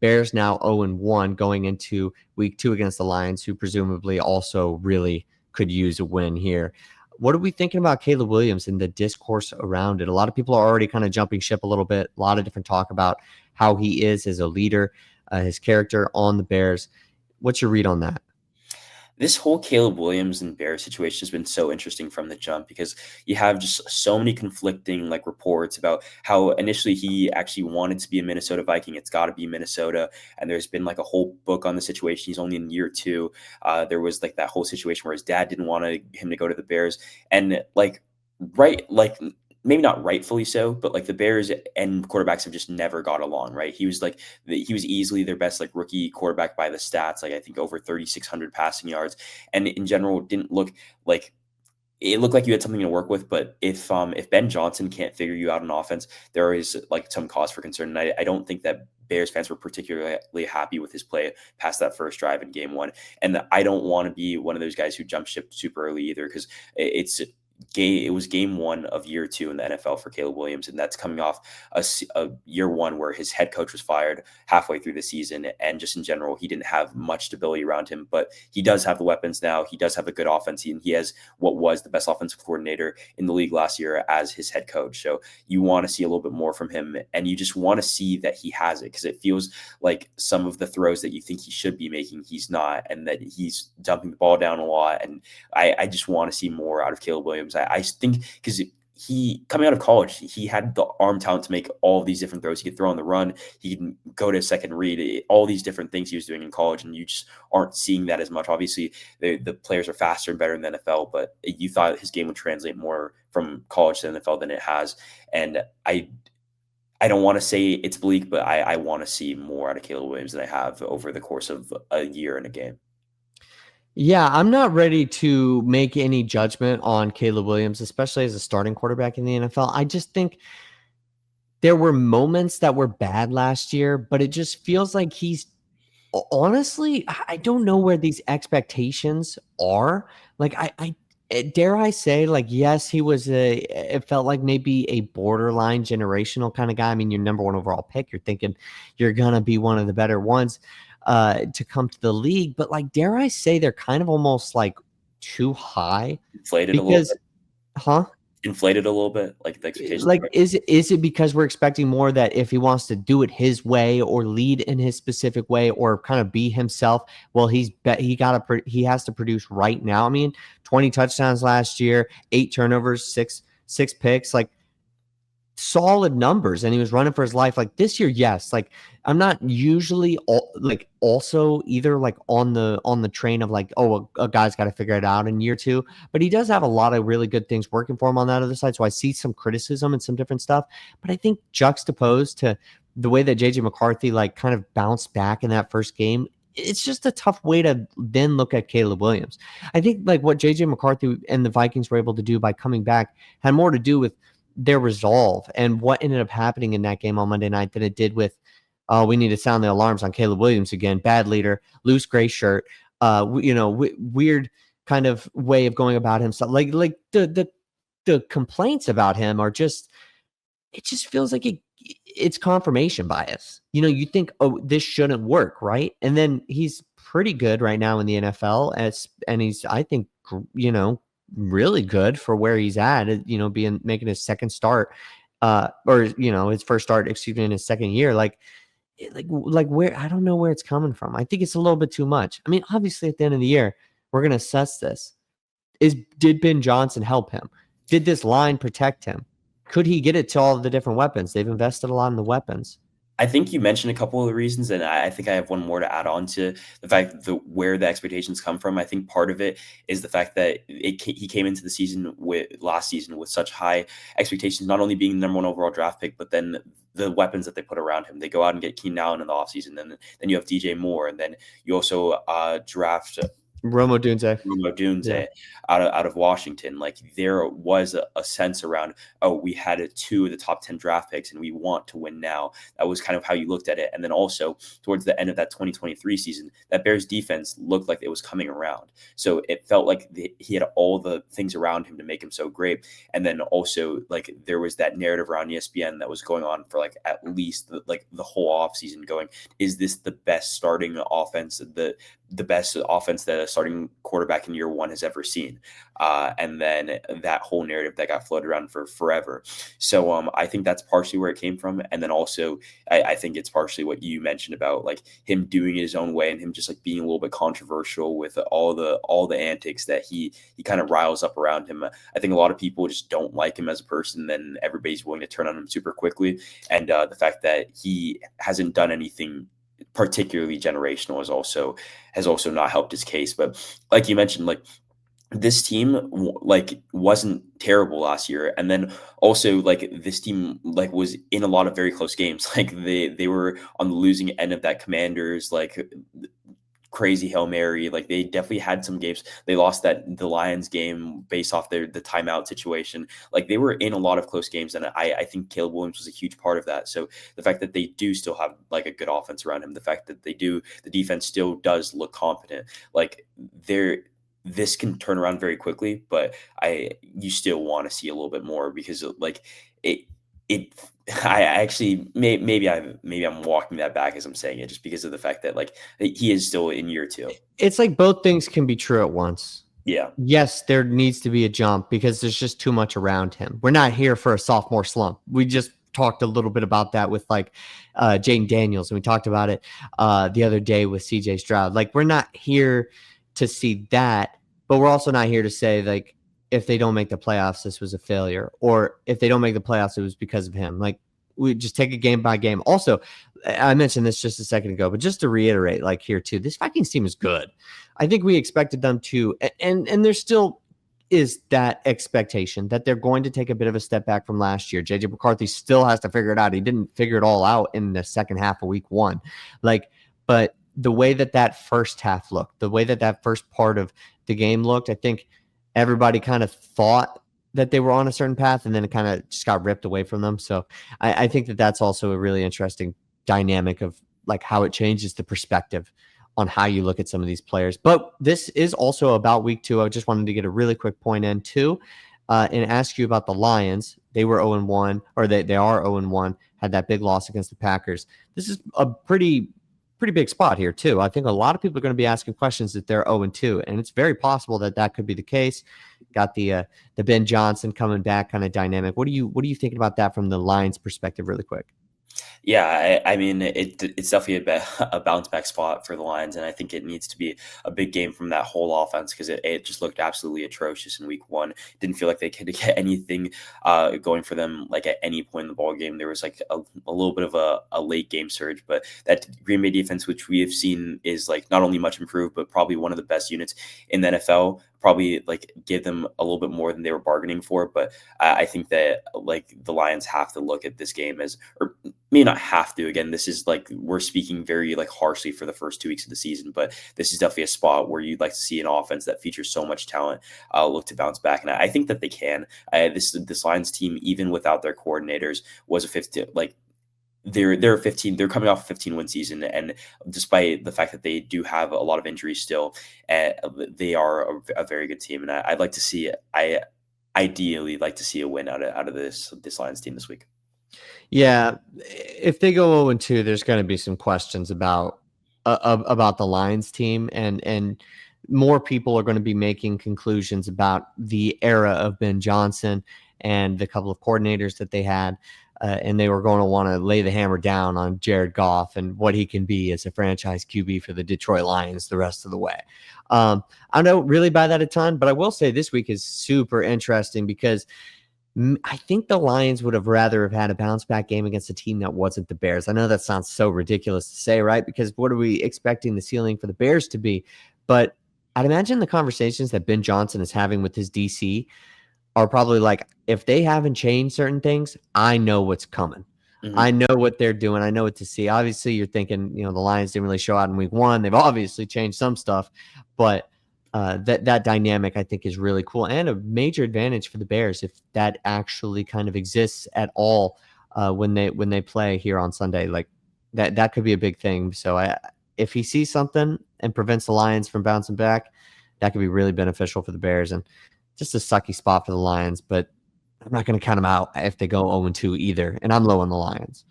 Bears now 0-1 going into week 2 against the Lions, who presumably also really could use a win here. What are we thinking about Caleb Williams and the discourse around it? A lot of people are already kind of jumping ship a little bit. A lot of different talk about how he is as a leader, his character on the Bears. What's your read on that? This whole Caleb Williams and Bear situation has been so interesting from the jump because you have just so many conflicting like reports about how initially he actually wanted to be a Minnesota Viking. It's got to be Minnesota, and there's been like a whole book on the situation. He's only in year 2. There was like that whole situation where his dad didn't want him to go to the Bears, and like maybe not rightfully so, but like the Bears and quarterbacks have just never got along, right? He was like he was easily their best like rookie quarterback by the stats, like I think over 3,600 passing yards, and in general didn't look like it looked like you had something to work with. But if Ben Johnson can't figure you out on offense, there is like some cause for concern. And I don't think that Bears fans were particularly happy with his play past that first drive in game 1. And I don't want to be one of those guys who jump ship super early either, because it was game 1 of year 2 in the NFL for Caleb Williams, and that's coming off a year 1 where his head coach was fired halfway through the season, and just in general he didn't have much stability around him. But he does have the weapons now. He does have a good offense, and he has what was the best offensive coordinator in the league last year as his head coach. So you want to see a little bit more from him, and you just want to see that he has it, because it feels like some of the throws that you think he should be making, he's not, and that he's dumping the ball down a lot. And I just want to see more out of Caleb Williams. I think because he coming out of college, he had the arm talent to make all of these different throws. He could throw on the run. He could go to a second read. All these different things he was doing in college, and you just aren't seeing that as much. Obviously, the players are faster and better in the NFL, but you thought his game would translate more from college to NFL than it has. And I don't want to say it's bleak, but I want to see more out of Caleb Williams than I have over the course of a year in a game. Yeah, I'm not ready to make any judgment on Caleb Williams, especially as a starting quarterback in the NFL. I just think there were moments that were bad last year, but it just feels like he's honestly, I don't know where these expectations are. Like, dare I say, like, yes, he was it felt like maybe a borderline generational kind of guy. I mean, your number 1 overall pick, you're thinking you're going to be one of the better ones to come to the league. But like, dare I say, they're kind of almost like too high Inflated a little because, bit. huh? Inflated a little bit, like the expectations. Like, is it because we're expecting more that if he wants to do it his way or lead in his specific way or kind of be himself, well, he has to produce right now. I mean, 20 touchdowns last year, 8 turnovers, six picks, like solid numbers, and he was running for his life. Like this year, yes. Like I'm not usually also either like on the train of like, oh, a guy's got to figure it out in year 2, but he does have a lot of really good things working for him on that other side. So I see some criticism and some different stuff, but I think juxtaposed to the way that JJ McCarthy like kind of bounced back in that first game, it's just a tough way to then look at Caleb Williams. I think like what JJ McCarthy and the Vikings were able to do by coming back had more to do with their resolve and what ended up happening in that game on Monday night than it did with, we need to sound the alarms on Caleb Williams again. Bad leader, loose gray shirt, weird kind of way of going about himself. Like the complaints about him are just, it just feels like it's confirmation bias. You think, oh, this shouldn't work, right? And then he's pretty good right now in the NFL, and he's, I think, really good for where he's at, making his second start, or his first start, excuse me, in his second year. Like where, I don't know where it's coming from. I think it's a little bit too much. I mean, obviously at the end of the year, we're going to assess this. Did Ben Johnson help him? Did this line protect him? Could he get it to all of the different weapons? They've invested a lot in the weapons. I think you mentioned a couple of the reasons, and I think I have one more to add on to the fact that where the expectations come from. I think part of it is the fact that he came into the season last season with such high expectations, not only being the number 1 overall draft pick, but then the weapons that they put around him. They go out and get Keenan Allen in the offseason, and then you have DJ Moore, and then you also draft Romo Dunze. Romo Yeah. Dunze out of Washington. Like there was a sense around, oh, we had two of the top 10 draft picks and we want to win now. That was kind of how you looked at it. And then also towards the end of that 2023 season, that Bears defense looked like it was coming around. So it felt like he had all the things around him to make him so great. And then also like there was that narrative around ESPN that was going on for like at least the whole offseason going, is this the best starting offense, the best offense that a starting quarterback in year one has ever seen. And then that whole narrative that got floated around for forever. So I think that's partially where it came from. And then also I think it's partially what you mentioned about like him doing it his own way and him just like being a little bit controversial with all the antics that he kind of riles up around him. I think a lot of people just don't like him as a person, then everybody's willing to turn on him super quickly. And the fact that he hasn't done anything particularly generational has also not helped his case. But like you mentioned, like this team like wasn't terrible last year, and then also like this team like was in a lot of very close games. Like they were on the losing end of that Commanders like crazy Hail Mary. Like they definitely had some games. They lost the Lions game based off the timeout situation. Like they were in a lot of close games, and I think Caleb Williams was a huge part of that. So the fact that they do still have like a good offense around him, the fact that the defense still does look competent, like this can turn around very quickly, but you still want to see a little bit more because like it I actually maybe I'm walking that back as I'm saying it just because of the fact that like he is still in year two. It's like both things can be true at once. Yeah. Yes, there needs to be a jump because there's just too much around him. We're not here for a sophomore slump. We just talked a little bit about that with like Jaden Daniels, and we talked about it the other day with CJ Stroud. Like we're not here to see that, but we're also not here to say like if they don't make the playoffs, this was a failure, or if they don't make the playoffs, it was because of him. Like we just take it game by game. Also, I mentioned this just a second ago, but just to reiterate, like here too, this Vikings team is good. I think we expected them to, and there still is that expectation that they're going to take a bit of a step back from last year. JJ McCarthy still has to figure it out. He didn't figure it all out in the second half of week one. Like, but the way that first half looked, the way that first part of the game looked, I think everybody kind of thought that they were on a certain path, and then it kind of just got ripped away from them. So I think that's also a really interesting dynamic of like how it changes the perspective on how you look at some of these players. But this is also about week two. I just wanted to get a really quick point in too, and ask you about the Lions. They were 0-1, or they are 0-1, had that big loss against the Packers. This is a pretty big spot here too. I think a lot of people are going to be asking questions if they're 0-2, and it's very possible that could be the case. Got the Ben Johnson coming back kind of dynamic. What are you thinking about that from the Lions perspective really quick? Yeah, I mean, it's definitely a bounce back spot for the Lions, and I think it needs to be a big game from that whole offense because it just looked absolutely atrocious in week one. Didn't feel like they could get anything going for them like at any point in the ball game. There was like a little bit of a late game surge, but that Green Bay defense, which we have seen is like not only much improved, but probably one of the best units in the NFL. Probably like give them a little bit more than they were bargaining for. But I think that like the Lions have to look at this game as, or may not have to, again, this is like, we're speaking very like harshly for the first 2 weeks of the season, but this is definitely a spot where you'd like to see an offense that features so much talent look to bounce back. And I think that they can. This Lions team, even without their coordinators, was a 50, like, they're 15. They're coming off a 15-win season, and despite the fact that they do have a lot of injuries still, they are a very good team. And I'd like to see. I ideally like to see a win out of this Lions team this week. Yeah, if they go 0-2, there's going to be some questions about the Lions team, and more people are going to be making conclusions about the era of Ben Johnson and the couple of coordinators that they had. And they were going to want to lay the hammer down on Jared Goff and what he can be as a franchise QB for the Detroit Lions the rest of the way. I don't really buy that a ton, but I will say this week is super interesting because I think the Lions would have rather have had a bounce back game against a team that wasn't the Bears. I know that sounds so ridiculous to say, right? Because what are we expecting the ceiling for the Bears to be? But I'd imagine the conversations that Ben Johnson is having with his DC are probably like, if they haven't changed certain things, I know what's coming. Mm-hmm. I know what they're doing. I know what to see. Obviously, you're thinking, the Lions didn't really show out in week one. They've obviously changed some stuff, but that dynamic I think is really cool and a major advantage for the Bears if that actually kind of exists at all when they play here on Sunday. Like that could be a big thing. So if he sees something and prevents the Lions from bouncing back, that could be really beneficial for the Bears and just a sucky spot for the Lions. But I'm not going to count them out if they go 0-2 either. And I'm low on the Lions.